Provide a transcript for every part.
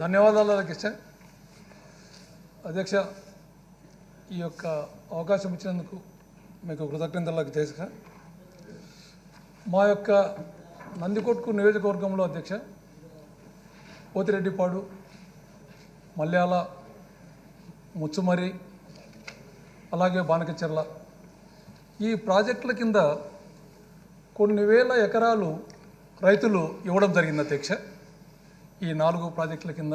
ధన్యవాదాలు అధ్యక్ష. అధ్యక్ష, ఈ యొక్క అవకాశం ఇచ్చినందుకు మీకు కృతజ్ఞతలకు చేసిన. మా యొక్క నందికొట్కు నియోజకవర్గంలో అధ్యక్ష పోతిరెడ్డిపాడు, మల్యాల, ముచ్చుమరి, అలాగే బానకచెర్ల ఈ ప్రాజెక్టుల కింద కొన్ని వేల ఎకరాలు రైతులు ఇవ్వడం జరిగింది అధ్యక్ష. ఈ 4 ప్రాజెక్టుల కింద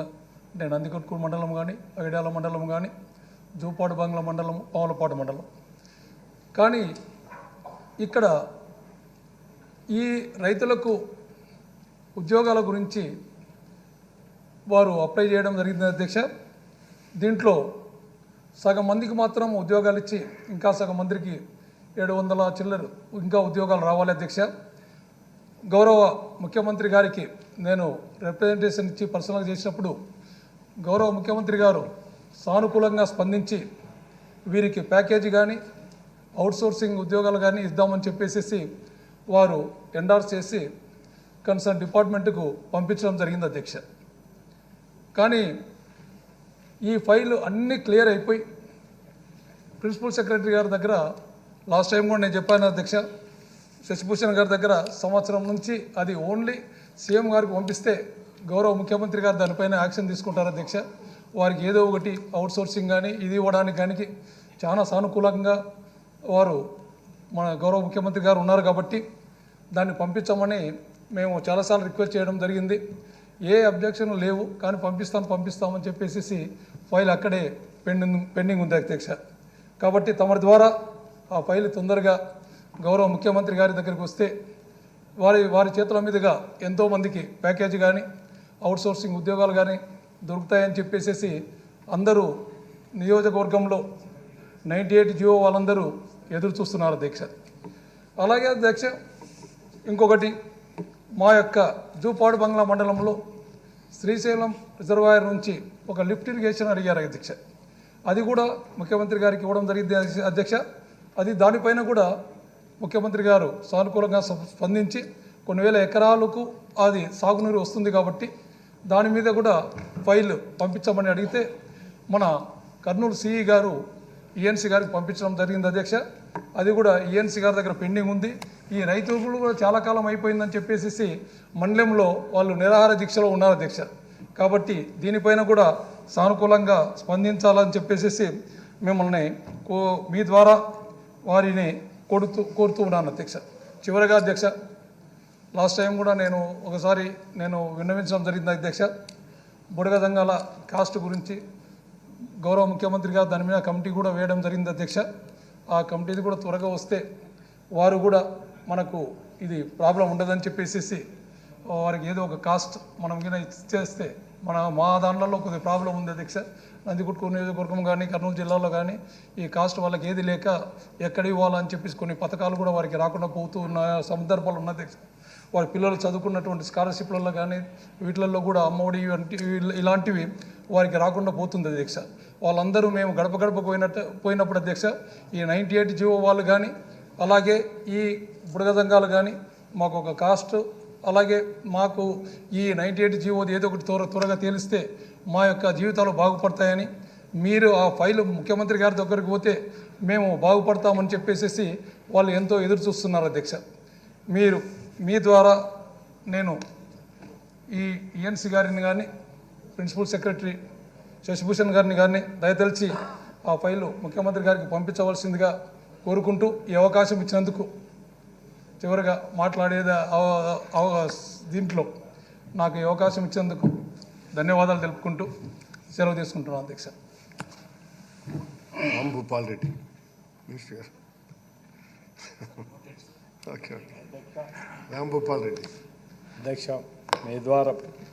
అంటే నందికొట్కు మండలం కానీ, ఐడాల మండలం కానీ, జూపాడు బంగ్లా మండలం, పావులపాడు మండలం. కానీ ఇక్కడ ఈ రైతులకు ఉద్యోగాల గురించి వారు అప్లై చేయడం జరిగింది అధ్యక్ష. దీంట్లో సగం మందికి మాత్రం ఉద్యోగాలు ఇచ్చి ఇంకా సగం మందికి 700 చిల్లర ఇంకా ఉద్యోగాలు రావాలి అధ్యక్ష. గౌరవ ముఖ్యమంత్రి గారికి నేను రిప్రజెంటేషన్ ఇచ్చి పర్సనల్గా చేసినప్పుడు గౌరవ ముఖ్యమంత్రి గారు సానుకూలంగా స్పందించి వీరికి ప్యాకేజీ కానీ అవుట్సోర్సింగ్ ఉద్యోగాలు కానీ ఇద్దామని చెప్పేసి వారు ఎండార్స్ చేసి కన్సర్న్ డిపార్ట్మెంట్కు పంపించడం జరిగింది అధ్యక్ష. కానీ ఈ ఫైల్ అన్నీ క్లియర్ అయిపోయి ప్రిన్సిపల్ సెక్రటరీ గారి దగ్గర లాస్ట్ టైం కూడా నేను చెప్పాను అధ్యక్ష, శశిభూషణ్ గారి దగ్గర సంవత్సరం నుంచి అది ఓన్లీ సీఎం గారికి పంపిస్తే గౌరవ ముఖ్యమంత్రి గారు దానిపైన యాక్షన్ తీసుకుంటారు అధ్యక్ష. వారికి ఏదో ఒకటి అవుట్సోర్సింగ్ కానీ ఇది ఇవ్వడానికి కానీ చాలా సానుకూలంగా వారు మన గౌరవ ముఖ్యమంత్రి గారు ఉన్నారు కాబట్టి దాన్ని పంపించమని మేము చాలాసార్లు రిక్వెస్ట్ చేయడం జరిగింది. ఏ అబ్జెక్షన్ లేవు, కానీ పంపిస్తామని చెప్పేసి ఫైల్ అక్కడే పెండింగ్ ఉంది అధ్యక్ష. కాబట్టి తమరి ద్వారా ఆ ఫైల్ తొందరగా గౌరవ ముఖ్యమంత్రి గారి దగ్గరికి వస్తే వారి చేతుల మీదుగా ఎంతోమందికి ప్యాకేజీ కానీ అవుట్సోర్సింగ్ ఉద్యోగాలు కానీ దొరుకుతాయని చెప్పేసి అందరూ నియోజకవర్గంలో 98 జియో వాళ్ళందరూ ఎదురు చూస్తున్నారు అధ్యక్ష. అలాగే అధ్యక్ష, ఇంకొకటి మా యొక్క జూపాడు బంగ్లా మండలంలో శ్రీశైలం రిజర్వాయర్ నుంచి ఒక లిఫ్ట్ ఇరిగేషన్ అడిగారు అధ్యక్ష. అది కూడా ముఖ్యమంత్రి గారికి ఇవ్వడం జరిగింది అధ్యక్ష. అది దానిపైన కూడా ముఖ్యమంత్రి గారు సానుకూలంగా స్పందించి కొన్ని వేల ఎకరాలకు అది సాగునీరు వస్తుంది కాబట్టి దాని మీద కూడా ఫైల్ పంపించమని అడిగితే మన కర్నూలు సిఈ గారు ఈఎన్సీ గారికి పంపించడం జరిగింది అధ్యక్ష. అది కూడా ఈఎన్సీ గారి దగ్గర పెండింగ్ ఉంది. ఈ రైతులు కూడా చాలా కాలం అయిపోయిందని చెప్పేసి మండలంలో వాళ్ళు నిరాహార దీక్షలో ఉన్నారు అధ్యక్ష. కాబట్టి దీనిపైన కూడా సానుకూలంగా స్పందించాలని చెప్పేసి మిమ్మల్ని మీ ద్వారా వారిని కోరుతూ ఉన్నాను అధ్యక్ష. చివరిగా అధ్యక్ష, లాస్ట్ టైం కూడా ఒకసారి నేను విన్నవించడం జరిగింది అధ్యక్ష. బుడగ దంగాల కాస్ట్ గురించి గౌరవ ముఖ్యమంత్రి గారు దాని మీద కమిటీ కూడా వేయడం జరిగింది అధ్యక్ష. ఆ కమిటీది కూడా త్వరగా వస్తే వారు కూడా మనకు ఇది ప్రాబ్లం ఉండదని చెప్పేసి వారికి ఏదో ఒక కాస్ట్ మనం కింద ఇచ్చేస్తే మా దాంట్లో కొద్దిగా ప్రాబ్లం ఉంది అధ్యక్ష. నందికొట్కు నియోజకవర్గం కానీ కర్నూలు జిల్లాలో కానీ ఈ కాస్ట్ వాళ్ళకి ఏది లేక ఎక్కడ ఇవ్వాలని చెప్పేసి కొన్ని పథకాలు కూడా వారికి రాకుండా పోతూ ఉన్న సందర్భాలు ఉన్న అధ్యక్ష. వారి పిల్లలు చదువుకున్నటువంటి స్కాలర్షిప్లలో కానీ వీటిలలో కూడా అమ్మఒడి ఇలాంటివి వారికి రాకుండా పోతుంది అధ్యక్ష. వాళ్ళందరూ మేము గడప గడప పోయినప్పుడు అధ్యక్ష ఈ 98 జియో వాళ్ళు కానీ అలాగే ఈ బుడగదంగాలు కానీ మాకు ఒక కాస్ట్, అలాగే మాకు ఈ 98 జియోది ఏదో ఒకటి త్వరగా తేలిస్తే మా యొక్క జీవితాలు బాగుపడతాయని, మీరు ఆ ఫైల్ ముఖ్యమంత్రి గారి దగ్గరికి పోతే మేము బాగుపడతామని చెప్పేసి వాళ్ళు ఎంతో ఎదురు చూస్తున్నారు అధ్యక్ష. మీ ద్వారా నేను ఈ ఈఎన్సీ గారిని కానీ ప్రిన్సిపల్ సెక్రటరీ శశిభూషణ్ గారిని కానీ దయతలిచి ఆ ఫైలు ముఖ్యమంత్రి గారికి పంపించవలసిందిగా కోరుకుంటూ ఈ అవకాశం ఇచ్చినందుకు చివరిగా మాట్లాడేది దీంట్లో నాకు ఈ అవకాశం ఇచ్చినందుకు ధన్యవాదాలు తెలుపుకుంటూ సెలవు తీసుకుంటున్నాను అధ్యక్ష. రాంభూపాల్ రెడ్డి రాంభూపాల్ రెడ్డి అధ్యక్ష, మీ ద్వారా